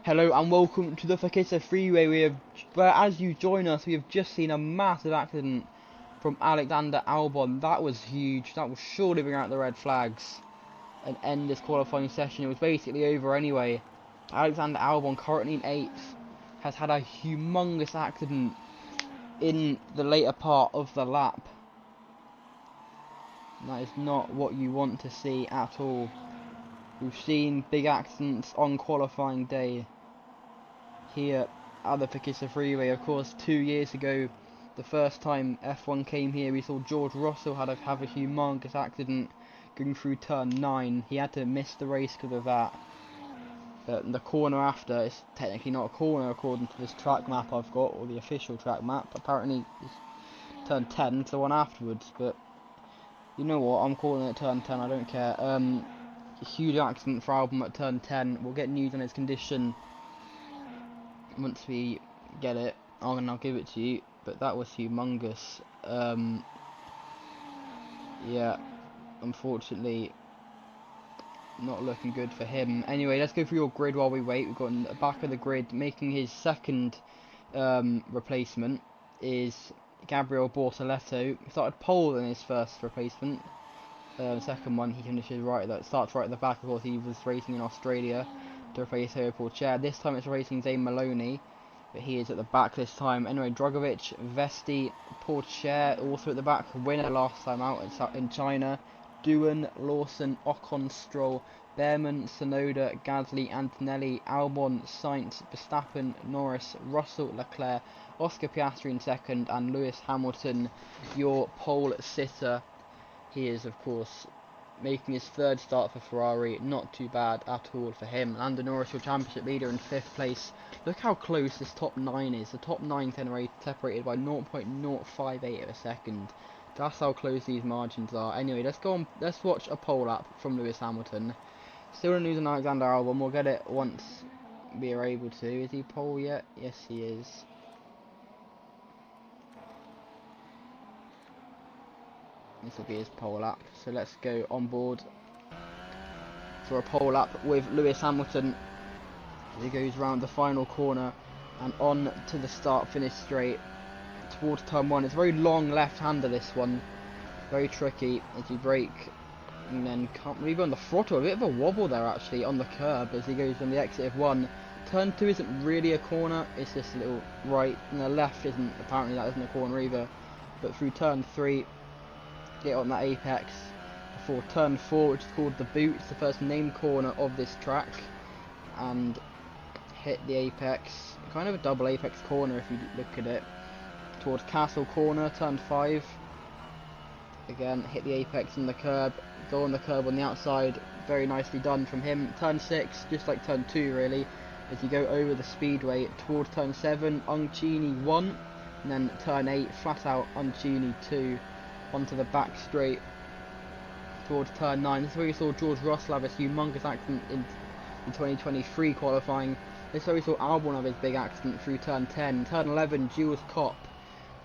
Hello and welcome to the Fakita Freeway. Where as you join us, we have just seen a massive accident from Alexander Albon. That was huge. That will surely bring out the red flags and end this qualifying session. It was basically over anyway. Alexander Albon, currently in 8th, has had a humongous accident in the later part of the lap. That is not what you want to see at all. We've seen big accidents on qualifying day here at the Fakita Freeway. Of course, 2 years ago, the first time F1 came here, we saw George Russell have a humongous accident going through turn 9. He had to miss the race because of that. The corner after is technically not a corner according to this track map I've got, or the official track map. Apparently it's turn 10, it's the one afterwards, but you know what, I'm calling it turn 10, I don't care. A huge accident for Albon at turn 10. We'll get news on his condition once we get it, and I'll give it to you. But that was humongous. Yeah, unfortunately, not looking good for him. Anyway, let's go through your grid while we wait. We've got in the back of the grid, making his second replacement, is Gabriel Bortoleto. He started pole in his first replacement. Second one, he finishes starts right at the back. Of course, he was racing in Australia to replace Paul. This time it's racing Zane Maloney, but he is at the back this time. Anyway, Drogovic, Vesti, Pourchaire also at the back. Winner last time out in China. Doohan, Lawson, Ocon, Stroll, Behrman, Sonoda, Gasly, Antonelli, Albon, Sainz, Verstappen, Norris, Russell, Leclerc, Oscar Piastri in second, and Lewis Hamilton, your pole sitter. He is, of course, making his third start for Ferrari. Not too bad at all for him. Lando Norris, your championship leader, in 5th place. Look how close this top 9 is. The top 9 separated by 0.058 of a second. That's how close these margins are. Anyway, let's watch a pole lap from Lewis Hamilton. Still in news on Alexander Albon. We'll get it once we are able to. Is he pole yet? Yes, he is. This will be his pole lap, so let's go on board for a pole lap with Lewis Hamilton as he goes round the final corner and on to the start-finish straight towards turn 1. It's a very long left-hander, this one, very tricky as you brake and then can't really go on the throttle. A bit of a wobble there actually on the curb as he goes on the exit of 1. Turn 2 isn't really a corner, it's just a little right, and the left isn't, apparently that isn't a corner either, but through turn 3 get on that apex before turn 4, which is called the boot. It's the first named corner of this track, and hit the apex, kind of a double apex corner if you look at it, towards Castle Corner. Turn 5 again, hit the apex in the curb, go on the curb on the outside, very nicely done from him. Turn 6, just like turn 2 really, as you go over the speedway towards turn 7, Uncini 1, and then turn 8, flat out Uncini 2, onto the back straight towards turn 9. This is where we saw George Russell have a humongous accident in 2023 qualifying. This is where we saw Albon have his big accident through turn 10. Turn 11, Jules Kopp.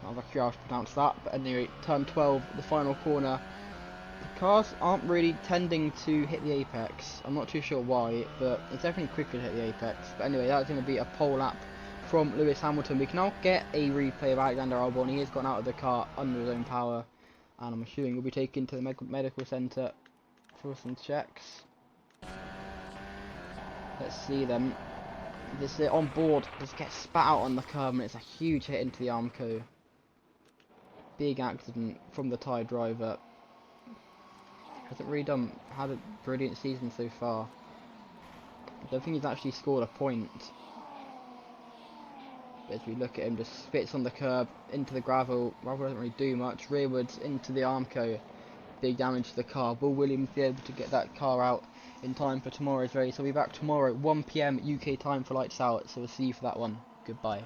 I'm not sure how to pronounce that, but anyway, turn 12, the final corner. The cars aren't really tending to hit the apex. I'm not too sure why, but it's definitely quicker to hit the apex. But anyway, that's going to be a pole lap from Lewis Hamilton. We can now get a replay of Alexander Albon. He has gotten out of the car under his own power, and I'm assuming we'll be taken to the medical centre for some checks. Let's see them. This on board just gets spat out on the curb, and it's a huge hit into the Armco. Big accident from the Thai driver. Hasn't really had a brilliant season so far. I don't think he's actually scored a point. As we look at him, just spits on the curb into the gravel. Gravel doesn't really do much. Rearwards into the Armco. Big damage to the car. Will Williams be able to get that car out in time for tomorrow's race? I'll be back tomorrow at 1 PM UK time for lights out, so we'll see you for that one. Goodbye.